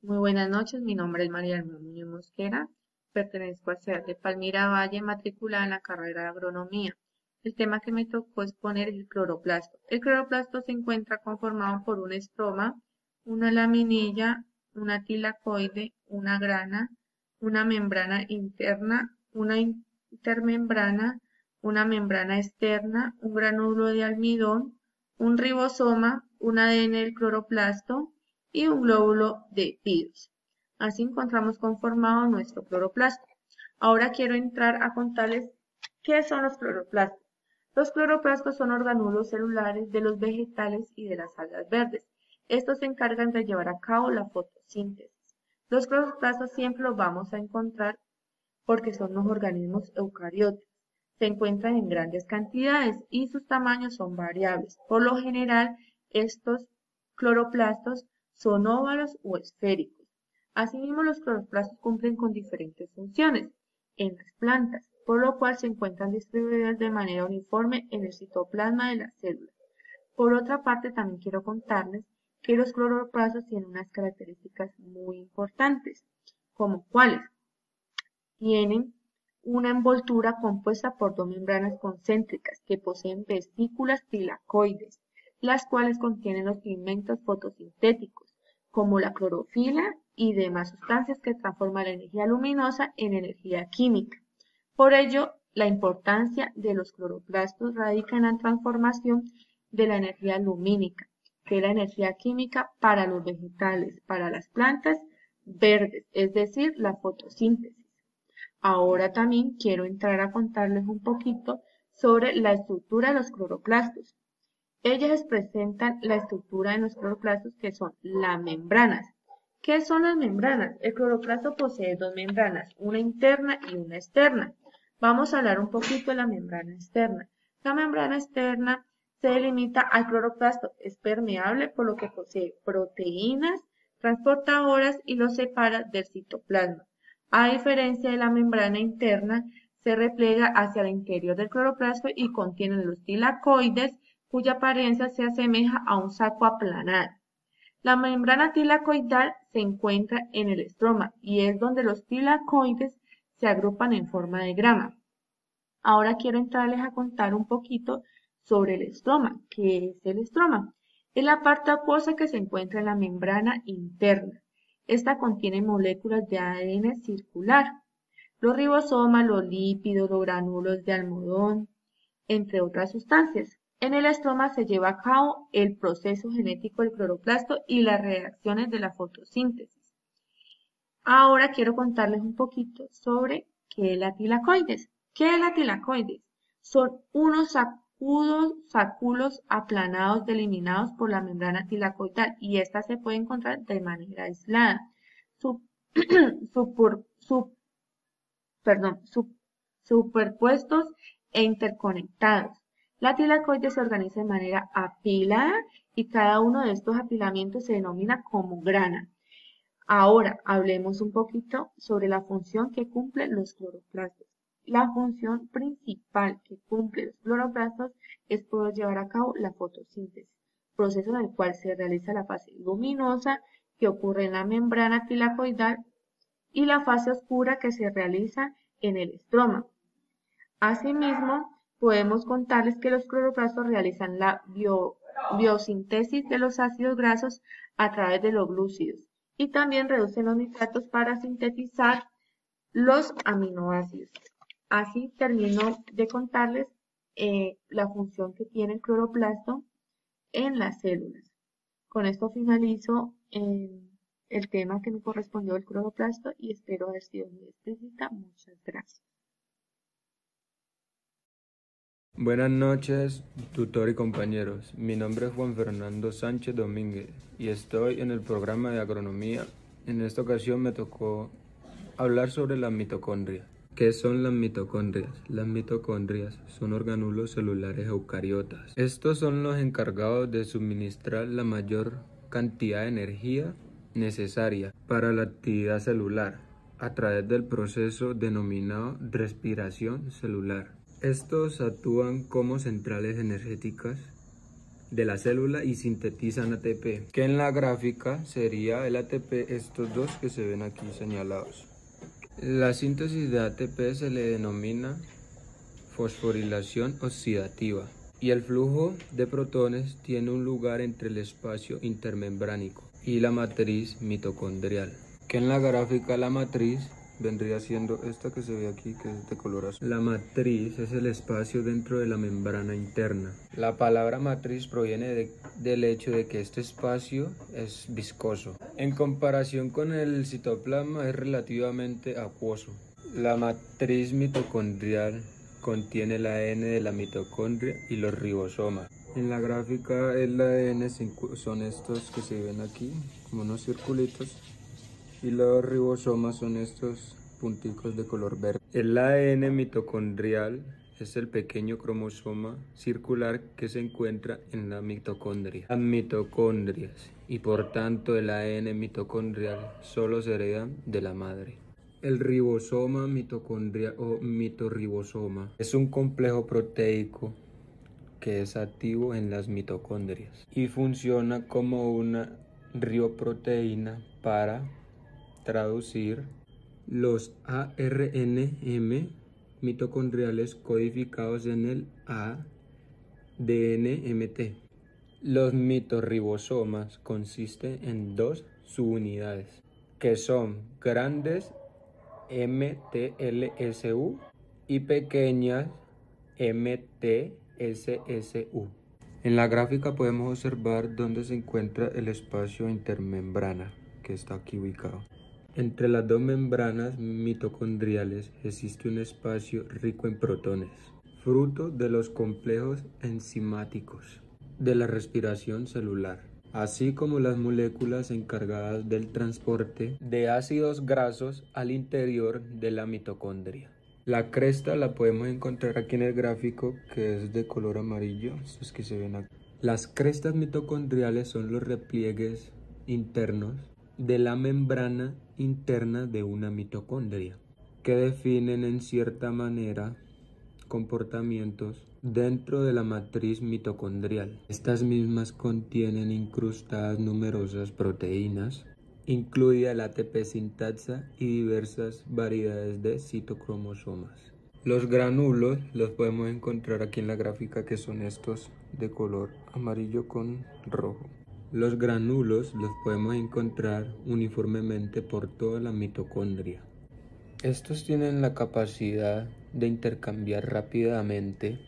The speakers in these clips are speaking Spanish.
Muy buenas noches, mi nombre es María del Mar Muñoz Mosquera, pertenezco a ciudad de Palmira Valle, matriculada en la carrera de agronomía. El tema que me tocó exponer es el cloroplasto. El cloroplasto se encuentra conformado por un estroma, una laminilla, una tilacoide, una grana, una membrana interna, una intermembrana, una membrana externa, un granulo de almidón, un ribosoma, un ADN del cloroplasto, y un glóbulo de Peters. Así encontramos conformado nuestro cloroplasto. Ahora quiero entrar a contarles qué son los cloroplastos. Los cloroplastos son organulos celulares de los vegetales y de las algas verdes. Estos se encargan de llevar a cabo la fotosíntesis. Los cloroplastos siempre los vamos a encontrar porque son los organismos eucariotas. Se encuentran en grandes cantidades y sus tamaños son variables. Por lo general, estos cloroplastos son óvalos o esféricos. Asimismo, los cloroplastos cumplen con diferentes funciones en las plantas, por lo cual se encuentran distribuidas de manera uniforme en el citoplasma de las células. Por otra parte, también quiero contarles que los cloroplastos tienen unas características muy importantes, como cuáles. Tienen una envoltura compuesta por dos membranas concéntricas que poseen vesículas tilacoides, las cuales contienen los pigmentos fotosintéticos, como la clorofila y demás sustancias que transforman la energía luminosa en energía química. Por ello, la importancia de los cloroplastos radica en la transformación de la energía lumínica, que es la energía química para los vegetales, para las plantas verdes, es decir, la fotosíntesis. Ahora también quiero entrar a contarles un poquito sobre la estructura de los cloroplastos. Ellas presentan la estructura de los cloroplastos que son las membranas. ¿Qué son las membranas? El cloroplasto posee dos membranas, una interna y una externa. Vamos a hablar un poquito de la membrana externa. La membrana externa se delimita al cloroplasto, es permeable por lo que posee proteínas transportadoras y lo separa del citoplasma. A diferencia de la membrana interna, se replega hacia el interior del cloroplasto y contiene los tilacoides, cuya apariencia se asemeja a un saco aplanado. La membrana tilacoidal se encuentra en el estroma y es donde los tilacoides se agrupan en forma de grama. Ahora quiero entrarles a contar un poquito sobre el estroma. ¿Qué es el estroma? Es la parte acuosa que se encuentra en la membrana interna. Esta contiene moléculas de ADN circular, los ribosomas, los lípidos, los granulos de almidón, entre otras sustancias. En el estroma se lleva a cabo el proceso genético del cloroplasto y las reacciones de la fotosíntesis. Ahora quiero contarles un poquito sobre qué es la tilacoides. ¿Qué es la tilacoides? Son unos sacúlos aplanados delimitados por la membrana tilacoidal y esta se puede encontrar de manera aislada, sub, supur, sub, perdón, superpuestos e interconectados. La tilacoide se organiza de manera apilada y cada uno de estos apilamientos se denomina como grana. Ahora hablemos un poquito sobre la función que cumplen los cloroplastos. La función principal que cumplen los cloroplastos es poder llevar a cabo la fotosíntesis, proceso en el cual se realiza la fase luminosa que ocurre en la membrana tilacoidal y la fase oscura que se realiza en el estroma. Asimismo, podemos contarles que los cloroplastos realizan la biosíntesis de los ácidos grasos a través de los glúcidos y también reducen los nitratos para sintetizar los aminoácidos. Así termino de contarles la función que tiene el cloroplasto en las células. Con esto finalizo el tema que me correspondió del cloroplasto y espero haber sido muy explícita. Muchas gracias. Buenas noches, tutor y compañeros. Mi nombre es Juan Fernando Sánchez Domínguez y estoy en el programa de agronomía. En esta ocasión me tocó hablar sobre las mitocondrias. ¿Qué son las mitocondrias? Las mitocondrias son organulos celulares eucariotas. Estos son los encargados de suministrar la mayor cantidad de energía necesaria para la actividad celular a través del proceso denominado respiración celular. Estos actúan como centrales energéticas de la célula y sintetizan ATP, que en la gráfica sería el ATP, estos dos que se ven aquí señalados. La síntesis de ATP se le denomina fosforilación oxidativa y el flujo de protones tiene un lugar entre el espacio intermembránico y la matriz mitocondrial, que en la gráfica la matriz vendría siendo esta que se ve aquí, que es de color azul. La matriz es el espacio dentro de la membrana interna. La palabra matriz proviene del hecho de que este espacio es viscoso. En comparación con el citoplasma es relativamente acuoso. La matriz mitocondrial contiene el ADN de la mitocondria y los ribosomas. En la gráfica el ADN son estos que se ven aquí, como unos circulitos, y los ribosomas son estos punticos de color verde. El ADN mitocondrial es el pequeño cromosoma circular que se encuentra en la mitocondria. Las mitocondrias y por tanto el ADN mitocondrial solo se heredan de la madre. El ribosoma mitocondrial o mitorribosoma es un complejo proteico que es activo en las mitocondrias y funciona como una riboproteína para traducir los ARNM mitocondriales codificados en el ADNMT. Los mitorribosomas consisten en dos subunidades, que son grandes MTLSU y pequeñas MTSSU. En la gráfica podemos observar dónde se encuentra el espacio intermembrana, que está aquí ubicado. Entre las dos membranas mitocondriales existe un espacio rico en protones, fruto de los complejos enzimáticos de la respiración celular, así como las moléculas encargadas del transporte de ácidos grasos al interior de la mitocondria. La cresta la podemos encontrar aquí en el gráfico, que es de color amarillo, estos que se ven aquí. Las crestas mitocondriales son los repliegues internos de la membrana interna de una mitocondria, que definen en cierta manera comportamientos dentro de la matriz mitocondrial. Estas mismas contienen incrustadas numerosas proteínas, incluida el ATP sintasa y diversas variedades de citocromosomas. Los granulos los podemos encontrar aquí en la gráfica, que son estos de color amarillo con rojo. Los granulos los podemos encontrar uniformemente por toda la mitocondria. Estos tienen la capacidad de intercambiar rápidamente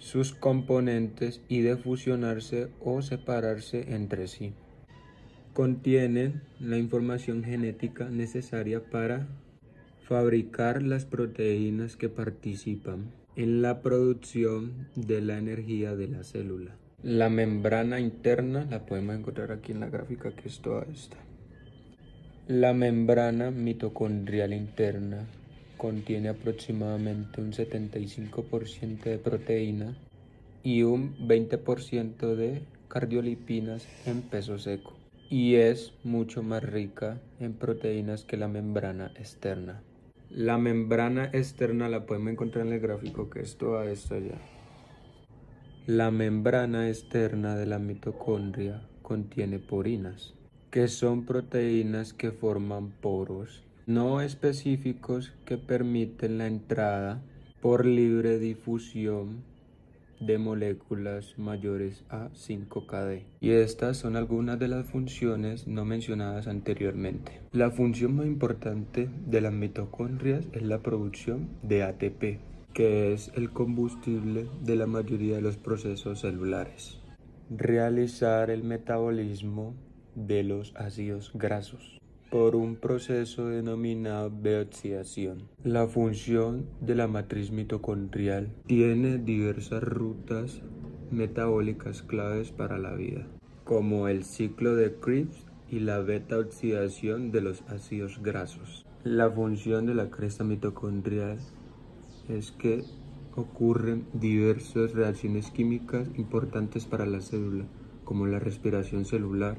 sus componentes y de fusionarse o separarse entre sí. Contienen la información genética necesaria para fabricar las proteínas que participan en la producción de la energía de la célula. La membrana interna la podemos encontrar aquí en la gráfica, que es toda esta. La membrana mitocondrial interna contiene aproximadamente un 75% de proteína y un 20% de cardiolipinas en peso seco, y es mucho más rica en proteínas que la membrana externa. La membrana externa la podemos encontrar en el gráfico, que es toda esta ya. La membrana externa de la mitocondria contiene porinas, que son proteínas que forman poros no específicos que permiten la entrada por libre difusión de moléculas mayores a 5Kd. Y estas son algunas de las funciones no mencionadas anteriormente. La función más importante de las mitocondrias es la producción de ATP, que es el combustible de la mayoría de los procesos celulares. Realizar el metabolismo de los ácidos grasos por un proceso denominado deoxidación. La función de la matriz mitocondrial tiene diversas rutas metabólicas claves para la vida, como el ciclo de Krebs y la beta-oxidación de los ácidos grasos. La función de la cresta mitocondrial es que ocurren diversas reacciones químicas importantes para la célula, como la respiración celular,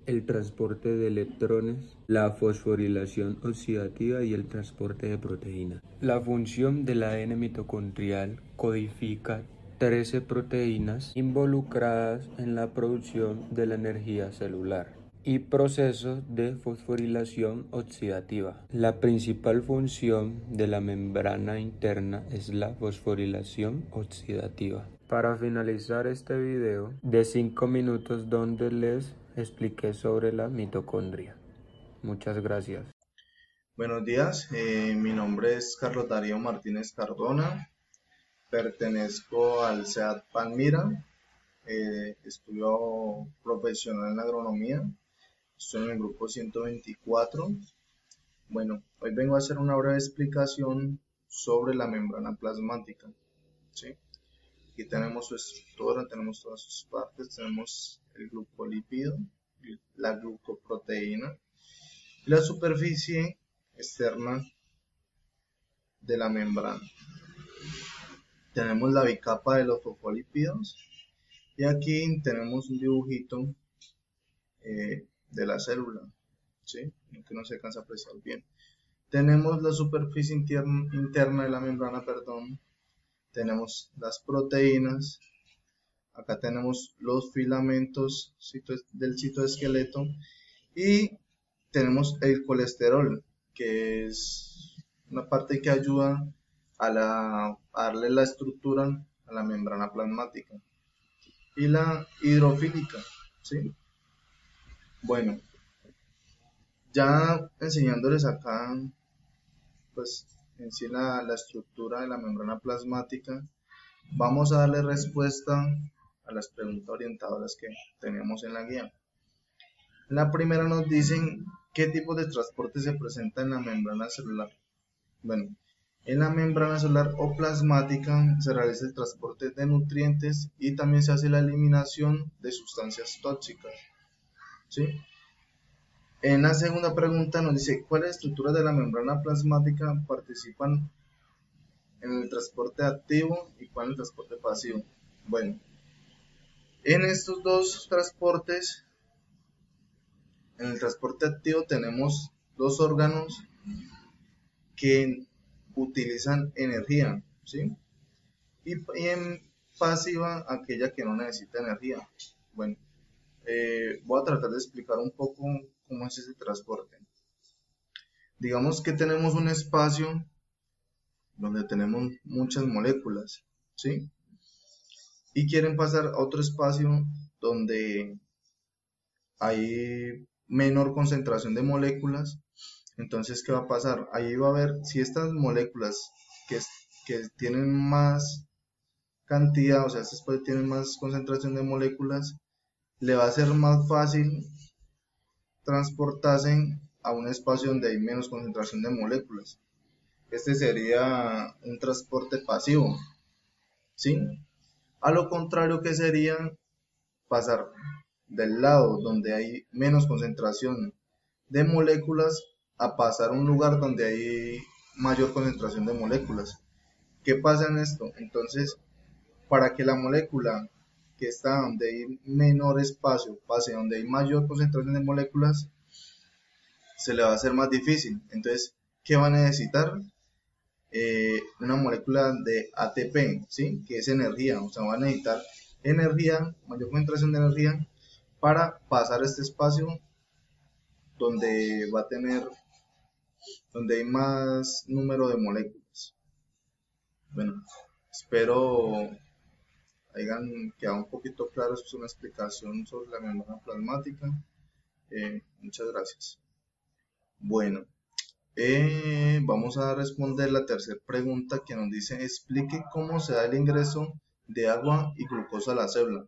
el transporte de electrones, la fosforilación oxidativa y el transporte de proteínas. La función del ADN mitocondrial codifica 13 proteínas involucradas en la producción de la energía celular y procesos de fosforilación oxidativa. La principal función de la membrana interna es la fosforilación oxidativa. Para finalizar este video de 5 minutos donde les expliqué sobre la mitocondria. Muchas gracias. Buenos días, mi nombre es Carlos Darío Martínez Cardona, pertenezco al SEAD Palmira, estudio profesional en agronomía, estoy en el grupo 124. Bueno, hoy vengo a hacer una breve explicación sobre la membrana plasmática, ¿sí? Aquí tenemos su estructura, tenemos todas sus partes, tenemos el glucolípido, la glucoproteína y la superficie externa de la membrana. Tenemos la bicapa de los fosfolípidos y aquí tenemos un dibujito de la célula, ¿sí? Que no se alcanza a apreciar bien. Tenemos la superficie interna de la membrana, tenemos las proteínas, acá tenemos los filamentos del citoesqueleto y tenemos el colesterol, que es una parte que ayuda a darle la estructura a la membrana plasmática, y la hidrofílica, ¿sí? Bueno, ya enseñándoles acá, pues en sí la estructura de la membrana plasmática, vamos a darle respuesta a las preguntas orientadoras que tenemos en la guía. La primera nos dicen qué tipo de transporte se presenta en la membrana celular. Bueno, en la membrana celular o plasmática se realiza el transporte de nutrientes y también se hace la eliminación de sustancias tóxicas, ¿sí? En la segunda pregunta nos dice cuáles estructuras de la membrana plasmática participan en el transporte activo y cuál en el transporte pasivo. Bueno, en estos dos transportes, en el transporte activo tenemos dos órganos que utilizan energía, ¿sí? Y en pasiva aquella que no necesita energía. Bueno, voy a tratar de explicar un poco cómo es ese transporte. Digamos que tenemos un espacio donde tenemos muchas moléculas, ¿sí? Y quieren pasar a otro espacio donde hay menor concentración de moléculas. Entonces, ¿qué va a pasar? Ahí va a haber, si estas moléculas que tienen más cantidad, o sea, estas tienen más concentración de moléculas, le va a ser más fácil transportarse a un espacio donde hay menos concentración de moléculas. Este sería un transporte pasivo, ¿sí? A lo contrario, que sería pasar del lado donde hay menos concentración de moléculas a pasar a un lugar donde hay mayor concentración de moléculas. ¿Qué pasa en esto? Entonces, para que la molécula que está donde hay menor espacio pase donde hay mayor concentración de moléculas, se le va a hacer más difícil. Entonces, ¿qué va a necesitar? Una molécula de ATP, ¿sí? Que es energía, o sea, va a necesitar energía, mayor concentración de energía para pasar este espacio donde va a tener, donde hay más número de moléculas. Bueno, espero hayan quedado un poquito claro. Esto es una explicación sobre la membrana plasmática. Muchas gracias. Bueno, vamos a responder la tercera pregunta, que nos dice: explique cómo se da el ingreso de agua y glucosa a la célula.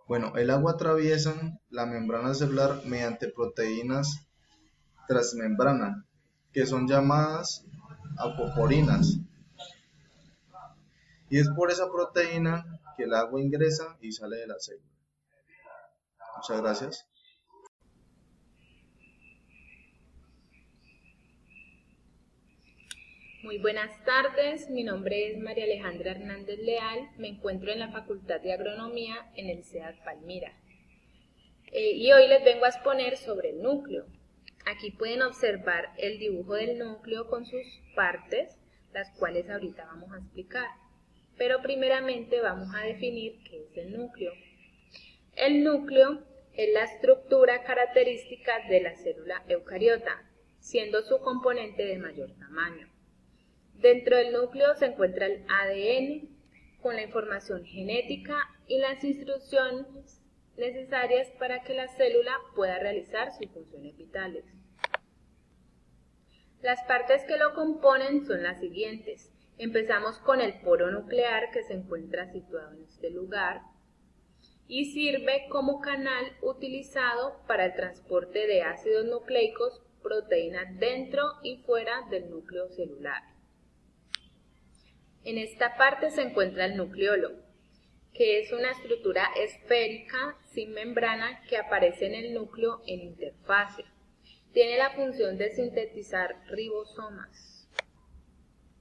Bueno, el agua atraviesa la membrana celular mediante proteínas transmembrana, que son llamadas apoporinas, y es por esa proteína que el agua ingresa y sale de la célula. Muchas gracias. Muy buenas tardes, mi nombre es María Alejandra Hernández Leal, me encuentro en la Facultad de Agronomía en el SEAD Palmira. Y hoy les vengo a exponer sobre el núcleo. Aquí pueden observar el dibujo del núcleo con sus partes, las cuales ahorita vamos a explicar. pero primeramente vamos a definir qué es el núcleo. El núcleo es la estructura característica de la célula eucariota, siendo su componente de mayor tamaño. Dentro del núcleo se encuentra el ADN, con la información genética y las instrucciones necesarias para que la célula pueda realizar sus funciones vitales. Las partes que lo componen son las siguientes. Empezamos con el poro nuclear, que se encuentra situado en este lugar y sirve como canal utilizado para el transporte de ácidos nucleicos, proteínas dentro y fuera del núcleo celular. En esta parte se encuentra el nucleolo, que es una estructura esférica sin membrana que aparece en el núcleo en interfase. Tiene la función de sintetizar ribosomas.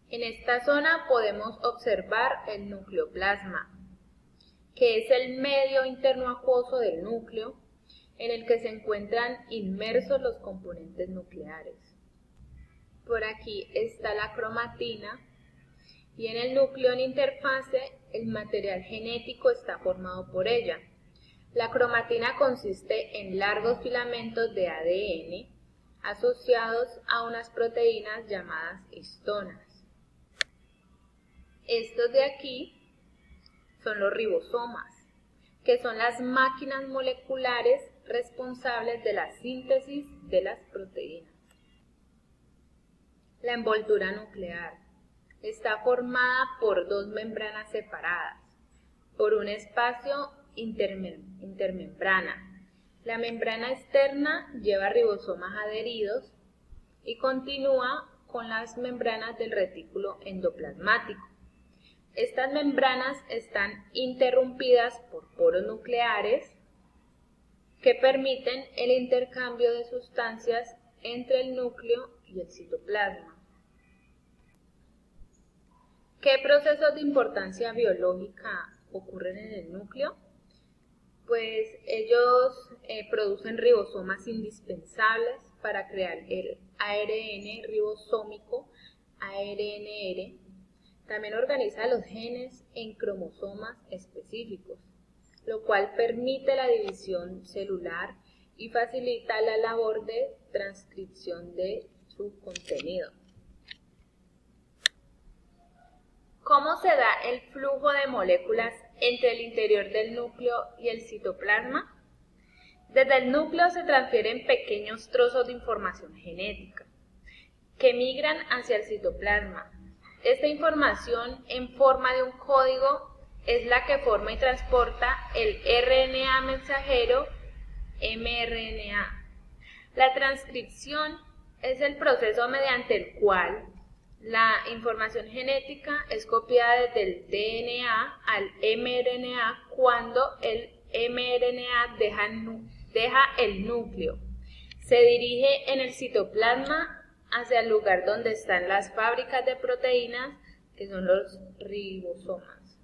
En esta zona podemos observar el nucleoplasma, que es el medio interno acuoso del núcleo, en el que se encuentran inmersos los componentes nucleares. Por aquí está la cromatina, y en el núcleo en interfase el material genético está formado por ella. La cromatina consiste en largos filamentos de ADN asociados a unas proteínas llamadas histonas. Estos de aquí son los ribosomas, que son las máquinas moleculares responsables de la síntesis de las proteínas. La envoltura nuclear está formada por dos membranas separadas, por un espacio intermembrana. La membrana externa lleva ribosomas adheridos y continúa con las membranas del retículo endoplasmático. Estas membranas están interrumpidas por poros nucleares que permiten el intercambio de sustancias entre el núcleo y el citoplasma. ¿Qué procesos de importancia biológica ocurren en el núcleo? Pues ellos producen ribosomas indispensables para crear el ARN ribosómico, ARNR. También organiza los genes en cromosomas específicos, lo cual permite la división celular y facilita la labor de transcripción de su contenido. ¿Cómo se da el flujo de moléculas entre el interior del núcleo y el citoplasma? Desde el núcleo se transfieren pequeños trozos de información genética que migran hacia el citoplasma. Esta información en forma de un código es la que forma y transporta el RNA mensajero mRNA. La transcripción es el proceso mediante el cual la información genética es copiada desde el DNA al mRNA cuando el mRNA deja el núcleo. Se dirige en el citoplasma hacia el lugar donde están las fábricas de proteínas, que son los ribosomas.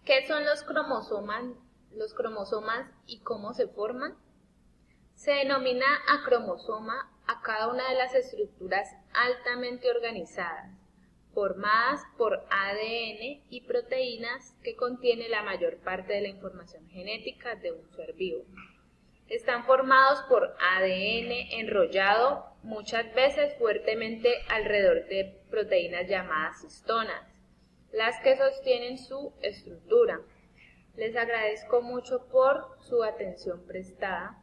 ¿Qué son los cromosomas y cómo se forman? Se denomina acromosoma a cada una de las estructuras altamente organizadas, formadas por ADN y proteínas que contiene la mayor parte de la información genética de un ser vivo. Están formados por ADN enrollado, muchas veces fuertemente alrededor de proteínas llamadas histonas, las que sostienen su estructura. Les agradezco mucho por su atención prestada.